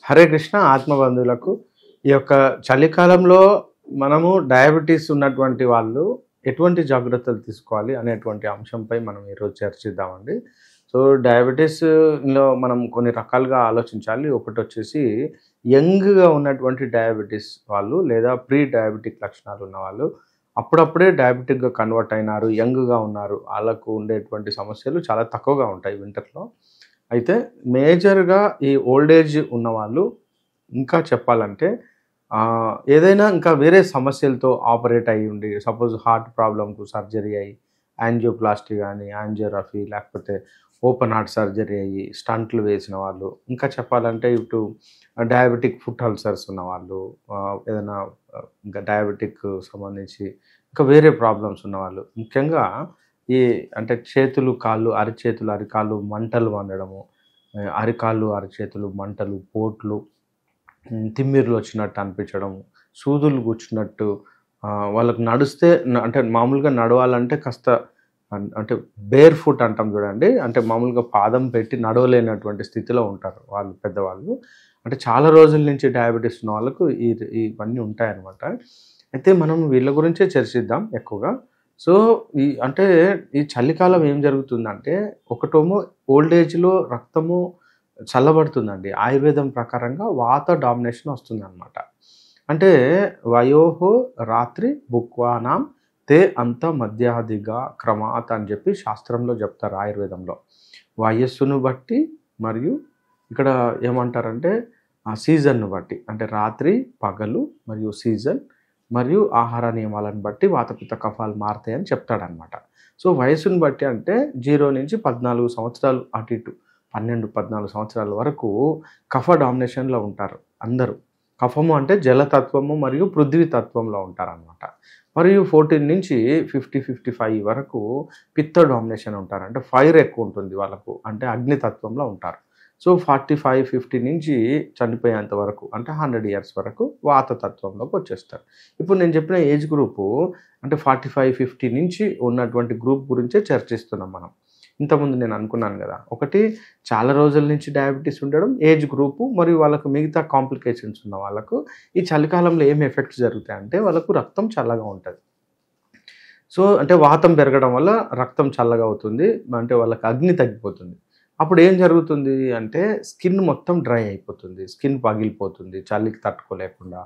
హరే కృష్ణ ఆత్మబంధువులకు ఈ యొక్క చలికాలంలో మనము డయాబెటీస్ ఉన్నటువంటి వాళ్ళు ఎటువంటి జాగ్రత్తలు తీసుకోవాలి అనేటువంటి అంశంపై మనం ఈరోజు చర్చిద్దామండి. సో డయాబెటీస్లో మనం కొన్ని రకాలుగా ఆలోచించాలి. ఒకటి వచ్చేసి యంగ్గా ఉన్నటువంటి డయాబెటీస్ వాళ్ళు లేదా ప్రీ డయాబెటిక్ లక్షణాలు ఉన్నవాళ్ళు అప్పుడప్పుడే డయాబెటిక్గా కన్వర్ట్ అయినారు, యంగ్గా ఉన్నారు, వాళ్ళకు ఉండేటువంటి సమస్యలు చాలా తక్కువగా ఉంటాయి వింటర్లో. అయితే మేజర్గా ఈ ఓల్డ్ ఏజ్ ఉన్నవాళ్ళు ఇంకా చెప్పాలంటే ఏదైనా ఇంకా వేరే సమస్యలతో ఆపరేట్ అయ్యి ఉండి, సపోజ్ హార్ట్ ప్రాబ్లంకు సర్జరీ అయ్యి యాంజియోప్లాస్టీ కానీ యాంజియోగ్రఫీ లేకపోతే ఓపెన్ హార్ట్ సర్జరీ అయ్యి స్టంట్లు వేసిన వాళ్ళు, ఇంకా చెప్పాలంటే ఇటు డయాబెటిక్ ఫుట్ అల్సర్స్ ఉన్నవాళ్ళు, ఏదైనా ఇంకా డయాబెటిక్ సంబంధించి ఇంకా వేరే ప్రాబ్లమ్స్ ఉన్నవాళ్ళు, ముఖ్యంగా ఈ అంటే చేతులు కాళ్ళు అరిచేతులు అరికాళ్ళు మంటలు వండడము, అరికాళ్ళు అరిచేతులు మంటలు, పోట్లు, తిమ్మిర్లు వచ్చినట్టు అనిపించడం, సూదులు కూర్చున్నట్టు, వాళ్ళకు నడిస్తే అంటే మామూలుగా నడవాలంటే కాస్త అంటే బేర్ ఫుట్ అంటాం చూడండి, అంటే మామూలుగా పాదం పెట్టి నడవలేనటువంటి స్థితిలో ఉంటారు వాళ్ళు పెద్దవాళ్ళు. అంటే చాలా రోజుల నుంచి డయాబెటీస్ ఉన్న వాళ్ళకు ఇవన్నీ ఉంటాయన్నమాట. అయితే మనం వీళ్ళ గురించే చర్చిద్దాం ఎక్కువగా. సో అంటే ఈ చలికాలం ఏం జరుగుతుందంటే, ఒకటేమో ఓల్డ్ ఏజ్లో రక్తము చల్లబడుతుందండి. ఆయుర్వేదం ప్రకారంగా వాత డామినేషన్ వస్తుందన్నమాట. అంటే వయోహో రాత్రి భుక్వానాం తే అంత మధ్యాదిగా క్రమాత్ అని చెప్పి శాస్త్రంలో చెప్తారు ఆయుర్వేదంలో. వయస్సును బట్టి మరియు ఇక్కడ ఏమంటారంటే ఆ సీజన్ను బట్టి, అంటే రాత్రి పగలు మరియు సీజన్ మరియు ఆహార నియమాలను బట్టి వాతపిత్త కఫాలు మారుతాయని చెప్తాడనమాట. సో వయసును బట్టి అంటే 0 నుంచి 14 సంవత్సరాలు అటు ఇటు 12-14 సంవత్సరాల వరకు కఫ డామినేషన్లో ఉంటారు అందరూ. కఫము అంటే జలతత్వము మరియు పృథ్వీ తత్వంలో ఉంటారనమాట. మరియు 14 నుంచి 50-55 వరకు పిత్త డామినేషన్ ఉంటారు, అంటే ఫైర్ ఎక్కువ ఉంటుంది వాళ్ళకు, అంటే అగ్నితత్వంలో ఉంటారు. సో 45-50 నుంచి చనిపోయేంత వరకు అంటే 100 ఇయర్స్ వరకు వాతతత్వంలోకి వచ్చేస్తారు. ఇప్పుడు నేను చెప్పిన ఏజ్ గ్రూపు అంటే 45-50 నుంచి ఉన్నటువంటి గ్రూప్ గురించే చర్చిస్తున్నాం మనం. ఇంతకుముందు నేను అనుకున్నాను కదా, ఒకటి చాలా రోజుల నుంచి డయాబెటీస్ ఉండడం ఏజ్ గ్రూపు, మరియు వాళ్ళకు మిగతా కాంప్లికేషన్స్ ఉన్న వాళ్ళకు ఈ చలికాలంలో ఏం ఎఫెక్ట్స్ జరుగుతాయంటే వాళ్ళకు రక్తం చల్లగా ఉంటుంది. సో అంటే వాతం పెరగడం వల్ల రక్తం చల్లగా అవుతుంది, అంటే వాళ్ళకి అగ్ని తగ్గిపోతుంది. అప్పుడు ఏం జరుగుతుంది అంటే స్కిన్ మొత్తం డ్రై అయిపోతుంది, స్కిన్ పగిలిపోతుంది చలికి తట్టుకోలేకుండా.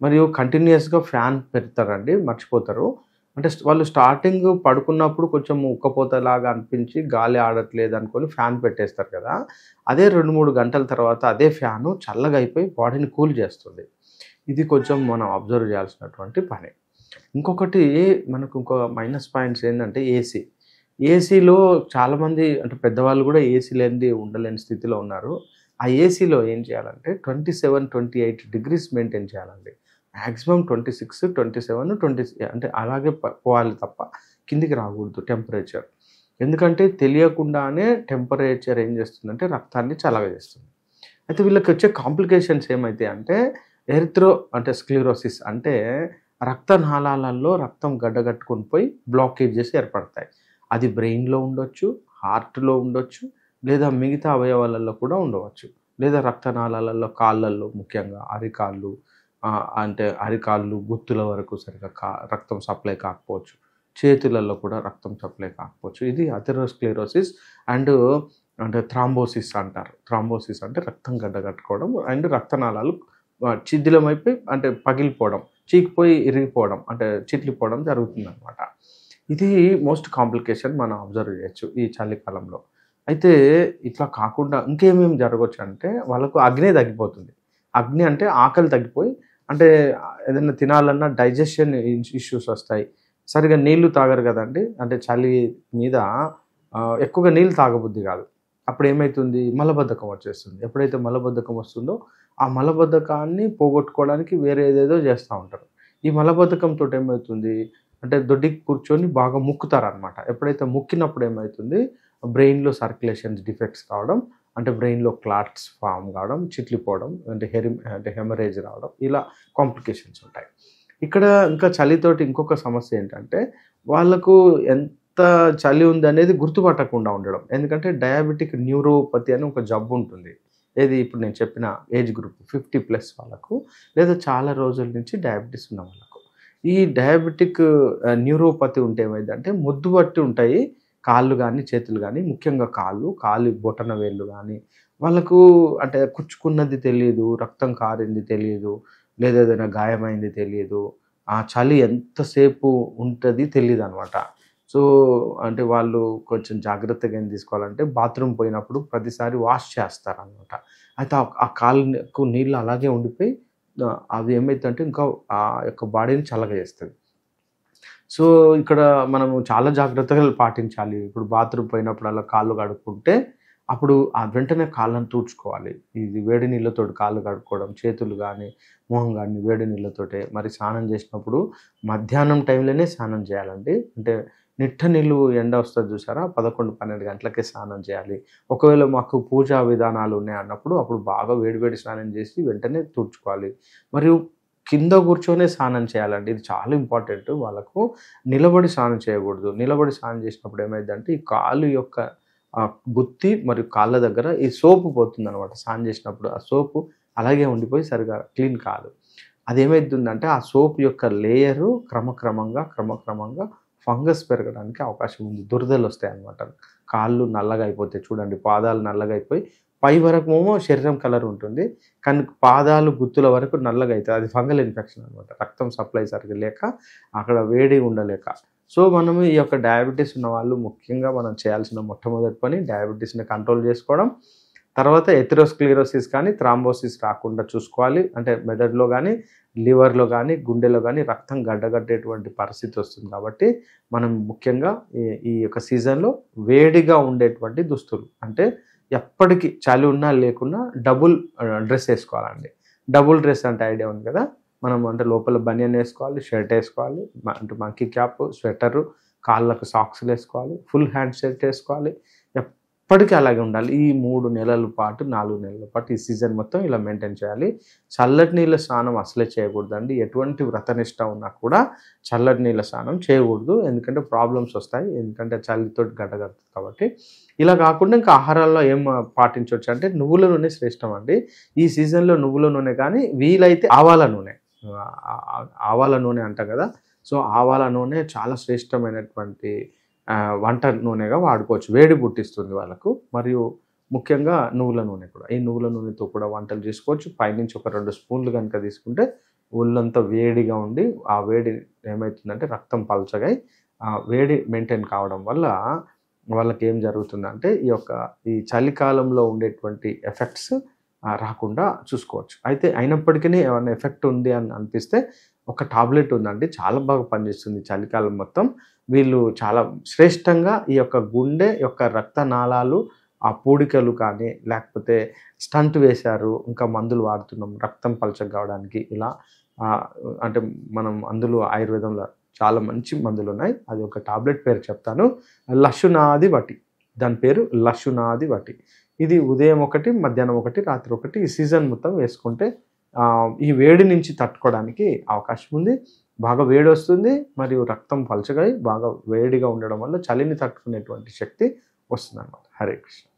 మరియు కంటిన్యూస్గా ఫ్యాన్ పెడతారండి, మర్చిపోతారు. అంటే వాళ్ళు స్టార్టింగ్ పడుకున్నప్పుడు కొంచెం ఉక్కపోతలాగా అనిపించి గాలి ఆడట్లేదు అనుకొని ఫ్యాన్ పెట్టేస్తారు కదా, అదే 2-3 గంటల తర్వాత అదే ఫ్యాను చల్లగా అయిపోయి బాడీని కూల్ చేస్తుంది. ఇది కొంచెం మనం అబ్జర్వ్ చేయాల్సినటువంటి పని. ఇంకొకటి మనకు ఇంకో మైనస్ పాయింట్స్ ఏంటంటే ఏసీలో చాలామంది అంటే పెద్దవాళ్ళు కూడా ఏసీ లేనిది ఉండలేని స్థితిలో ఉన్నారు. ఆ ఏసీలో ఏం చేయాలంటే 27-28 డిగ్రీస్ మెయింటైన్ చేయాలండి. మ్యాక్సిమం 26, 27, 20 అంటే అలాగే పోవాలి తప్ప కిందికి రాకూడదు టెంపరేచర్. ఎందుకంటే తెలియకుండానే టెంపరేచర్ ఏం చేస్తుందంటే రక్తాన్ని చల్లగా చేస్తుంది. అయితే వీళ్ళకి వచ్చే కాంప్లికేషన్స్ ఏమైతాయి అంటే స్క్లిరోసిస్, అంటే రక్తనాళాలలో రక్తం గడ్డగట్టుకొని పోయి బ్లాకేజెస్ ఏర్పడతాయి. అది బ్రెయిన్లో ఉండొచ్చు, హార్ట్లో ఉండొచ్చు, లేదా మిగతా అవయవాలలో కూడా ఉండవచ్చు, లేదా రక్తనాళాలలో కాళ్ళల్లో, ముఖ్యంగా అరికాళ్ళు, అంటే అరికాళ్ళు గుత్తుల వరకు సరిగా రక్తం సప్లై కాకపోవచ్చు, చేతులలో కూడా రక్తం సప్లై కాకపోవచ్చు. ఇది అథెరోస్క్లెరోసిస్ అండ్ అంటే థ్రాంబోసిస్ అంటారు. థ్రాంబోసిస్ అంటే రక్తం గడ్డగట్టుకోవడం అండ్ రక్తనాళాలు శిథిలమైపోయి అంటే పగిలిపోవడం, చీకిపోయి ఇరిగిపోవడం, అంటే చిట్లిపోవడం జరుగుతుందన్నమాట. ఇది మోస్ట్ కాంప్లికేషన్ మనం అబ్జర్వ్ చేయొచ్చు ఈ చలికాలంలో. అయితే ఇట్లా కాకుండా ఇంకేమేమి జరగవచ్చు అంటే వాళ్ళకు అగ్ని తగ్గిపోతుంది. అగ్ని అంటే ఆకలి తగ్గిపోయి, అంటే ఏదైనా తినాలన్నా డైజెషన్ ఇష్యూస్ వస్తాయి. సరిగా నీళ్లు తాగరు కదండి, అంటే చలి మీద ఎక్కువగా నీళ్ళు తాగబుద్ధి కాదు. అప్పుడు ఏమవుతుంది, మలబద్ధకం వచ్చేస్తుంది. ఎప్పుడైతే మలబద్ధకం వస్తుందో ఆ మలబద్ధకాన్ని పోగొట్టుకోవడానికి వేరే ఏదేదో చేస్తూ ఉంటారు. ఈ మలబద్ధకంతో ఏమవుతుంది అంటే దొడ్డికి కూర్చొని బాగా ముక్కుతారనమాట. ఎప్పుడైతే ముక్కినప్పుడు ఏమవుతుంది, బ్రెయిన్లో సర్క్యులేషన్స్ డిఫెక్ట్స్ కావడం, అంటే బ్రెయిన్లో క్లాట్స్ ఫామ్ కావడం, చిట్లిపోవడం, అంటే హెమరేజ్ రావడం, ఇలా కాంప్లికేషన్స్ ఉంటాయి. ఇక్కడ ఇంకా చలితోటి ఇంకొక సమస్య ఏంటంటే వాళ్ళకు ఎంత చలి ఉంది అనేది గుర్తుపట్టకుండా ఉండడం. ఎందుకంటే డయాబెటిక్ న్యూరోపతి అని ఒక జబ్బు ఉంటుంది. ఏది ఇప్పుడు నేను చెప్పిన ఏజ్ గ్రూప్ 50+ వాళ్ళకు, లేదా చాలా రోజుల నుంచి డయాబెటీస్ ఉన్న వాళ్ళకు. ఈ డయాబెటిక్ న్యూరోపతి ఉంటే ఏమైందంటే మొద్దు పట్టి ఉంటాయి కాళ్ళు గానీ, చేతులు గానీ, ముఖ్యంగా కాలు బొటన వేళ్ళు గానీ, వాళ్ళకు అంటే కుచ్చుకున్నది తెలీదు, రక్తం కారింది తెలీదు, లేదా ఏదైనా గాయమైంది తెలీదు. ఆ చలి ఎంతసేపు ఉంటది తెలీదనమాట. సో, అంటే వాళ్ళు కొంచెం జాగ్రత్తగా ఏం తీసుకోవాలంటే బాత్రూమ్ పోయినప్పుడు ప్రతిసారి వాష్ చేస్తారనమాట. అయితే ఆ కాళ్ళకు నీళ్ళు అలాగే ఉండిపోయి అది ఏమైద్దంటే ఇంకా ఆ యొక్క బాడీని చల్లగా చేస్తది. సో, ఇక్కడ మనము చాలా జాగ్రత్తలు పాటించాలి. ఇప్పుడు బాత్రూమ్ పోయినప్పుడల్లా కాళ్ళు కడుక్కుంటే, అప్పుడు వెంటనే కాళ్ళని తుడుచుకోవాలి. ఇది వేడి నీళ్ళతోటి కాళ్ళు కడుక్కోవడం, చేతులు గానీ, మొహం గానీ వేడి నీళ్ళతోటే. మరి స్నానం చేసినప్పుడు మధ్యాహ్నం టైంలోనే స్నానం చేయాలండి. అంటే నిట్ట నిలువు ఎండ వస్తది చూసారా? 11, 12 గంటలకే స్నానం చేయాలి. ఒకవేళ మాకు పూజా విధానాలు ఉన్నాయన్నప్పుడు, అప్పుడు బాగా వేడి వేడి స్నానం చేసి వెంటనే తుడుచుకోవాలి. మరియు కింద కూర్చొనే స్నానం చేయాలండి. ఇది చాలా ఇంపార్టెంట్. వాళ్ళకు నిలబడి స్నానం చేయకూడదు. నిలబడి స్నానం చేసినప్పుడు ఏమైద్దంటే, ఈ కాలు యొక్క గుత్తి మరియు కాళ్ళ దగ్గర ఈ సోపు పోతుందనమాట స్నానం చేసినప్పుడు. ఆ సోపు అలాగే ఉండిపోయి సరిగ్గా క్లీన్ కాదు. అదేమైతుందంటే, ఆ సోప్ యొక్క లేయరు క్రమక్రమంగా ఫంగస్ పెరగడానికి అవకాశం ఉంది. దురదలొస్తాయన్నమాట. కాళ్ళు నల్లగా అయిపోతాయి చూడండి. పాదాలు నల్లగా అయిపోయి పై వరకేమో శరీరం కలర్ ఉంటుంది. కానీ పాదాలు, గుత్తుల వరకు నల్లగా అయితది. అది ఫంగల్ ఇన్ఫెక్షన్ అనమాట. రక్తం సప్లై సరిగ్గా లేక, అక్కడ వేడి ఉండలేక. సో, మనము ఈ యొక్క డయాబెటిస్ ఉన్నవాళ్ళు ముఖ్యంగా మనం చేయాల్సిన మొట్టమొదటి పని డయాబెటిస్‌ని కంట్రోల్ చేసుకోవడం. తర్వాత ఎథెరోస్క్లెరోసిస్ కానీ, థ్రాంబోసిస్ రాకుండా చూసుకోవాలి. అంటే మెదడులో గానీ, లివర్‌లో గానీ, గుండెలో గానీ రక్తం గడ్డగట్టేటువంటి పరిస్థితి వస్తుంది కాబట్టి, మనం ముఖ్యంగా ఈ యొక్క సీజన్‌లో వేడిగా ఉండేటువంటి దుస్తులు అంటే ఎప్పటికి చలి ఉన్నా లేకున్నా డబుల్ డ్రెస్ ఏసుకోవాలండి. డబుల్ డ్రెస్ అంటే ఐడియా ఉంది కదా! మనం అంటే లోపల బనియన్ ఏసుకోవాలి, షర్ట్ ఏసుకోవాలి, అంటే మంకీ క్యాప్, స్వెటరు, కాళ్ళకు సాక్స్‌లేసుకోవాలి, ఫుల్ హ్యాండ్ షర్ట్ ఏసుకోవాలి. ఎప్పటికీ అలాగే ఉండాలి. ఈ 3 నెలల పాటు, 4 నెలల పాటు ఈ సీజన్ మొత్తం ఇలా మెయింటైన్ చేయాలి. చల్లటి నీళ్ళ స్నానం అసలే చేయకూడదండి. ఎటువంటి వ్రతనిష్ట ఉన్నా కూడా చల్లటి నీళ్ళ స్నానం చేయకూడదు. ఎందుకంటే ప్రాబ్లమ్స్ వస్తాయి. ఎందుకంటే చలితోటి గడ్డకడుతది కాబట్టి. ఇలా కాకుండా ఇంకా ఆహారాల్లో ఏం పాటించొచ్చు అంటే నువ్వుల నూనె శ్రేష్టం అండి. ఈ సీజన్‌లో నువ్వుల నూనె కానీ, వీలైతే ఆవాల నూనె. ఆవాల నూనె అంటాం కదా! సో, ఆవాల నూనె చాలా శ్రేష్టమైనటువంటి వంట నూనెగా వాడుకోవచ్చు. వేడి పుట్టిస్తుంది వాళ్ళకు. మరియు ముఖ్యంగా నువ్వుల నూనె కూడా. ఈ నువ్వుల నూనెతో కూడా వంటలు చేసుకోవచ్చు. పైనుంచి ఒక 2 స్పూన్లు గనుక తీసుకుంటే ఒళ్ళంతా వేడిగా ఉండి, ఆ వేడి ఏమైతుందంటే రక్తం పల్చగై వేడి మెయింటైన్ కావడం వల్ల వాళ్ళకేం జరుగుతుందంటే, ఈ చలికాలంలో ఉండేటువంటి ఎఫెక్ట్స్ రాకుండా చూసుకోవచ్చు. అయితే అయినప్పటికీ ఏమన్నా ఎఫెక్ట్ ఉంది అని అనిపిస్తే ఒక టాబ్లెట్ ఉందండి. చాలా బాగా పనిచేస్తుంది చలికాలం మొత్తం. వీళ్ళు చాలా శ్రేష్టంగా ఈ యొక్క గుండె యొక్క రక్తనాళాలు, ఆ పూడికలు కానీ, లేకపోతే స్టంట్ వేశారు, ఇంకా మందులు వాడుతున్నాం రక్తం పలచగా కావడానికి ఇలా అంటే మనం అందులో ఆయుర్వేదంలో చాలా మంచి మందులున్నాయి. అది ఒక టాబ్లెట్ పేరు చెప్తాను. లశునాది వటి. దాని పేరు లశునాది వటి. ఇది ఉదయం ఒకటి, మధ్యాహ్నం ఒకటి, రాత్రి ఒకటి ఈ సీజన్ మొత్తం వేసుకుంటే ఈ వేడి నుంచి తట్టుకోవడానికి అవకాశం ఉంది. బాగా వేడొస్తుంది మరియు రక్తం పలచగా బాగా వేడిగా ఉండడం వల్ల చలిని తట్టుకునేటువంటి శక్తి వస్తుందన్నమాట. హరే కృష్ణ.